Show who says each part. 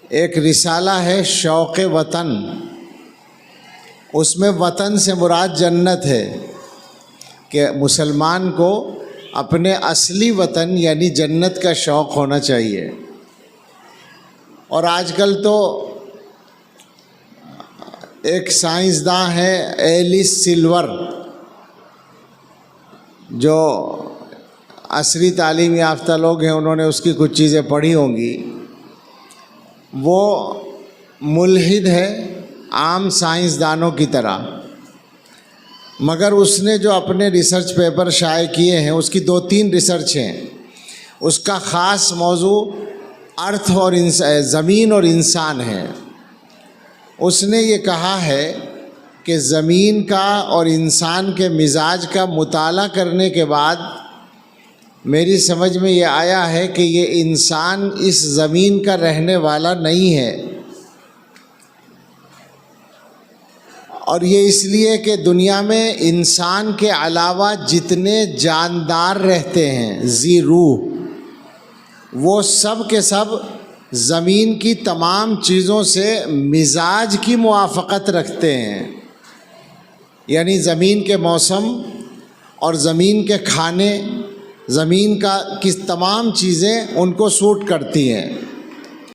Speaker 1: ایک رسالہ ہے شوق وطن، اس میں وطن سے مراد جنت ہے کہ مسلمان کو اپنے اصلی وطن یعنی جنت کا شوق ہونا چاہیے۔ اور آج کل تو ایک سائنسداں ہے ایلس سلور، جو عصری تعلیم یافتہ لوگ ہیں، انہوں نے اس کی کچھ چیزیں پڑھی ہوں گی۔ وہ ملحد ہے عام سائنسدانوں کی طرح، مگر اس نے جو اپنے ریسرچ پیپر شائع کیے ہیں، اس کی 2-3 ریسرچ ہیں۔ اس کا خاص موضوع ارتھ اور زمین اور انسان ہے۔ اس نے یہ کہا ہے کہ زمین کا اور انسان کے مزاج کا مطالعہ کرنے کے بعد میری سمجھ میں یہ آیا ہے کہ یہ انسان اس زمین کا رہنے والا نہیں ہے، اور یہ اس لیے کہ دنیا میں انسان کے علاوہ جتنے جاندار رہتے ہیں ذی روح، وہ سب کے سب زمین کی تمام چیزوں سے مزاج کی موافقت رکھتے ہیں، یعنی زمین کے موسم اور زمین کے کھانے، زمین کی تمام چیزیں ان کو سوٹ کرتی ہیں۔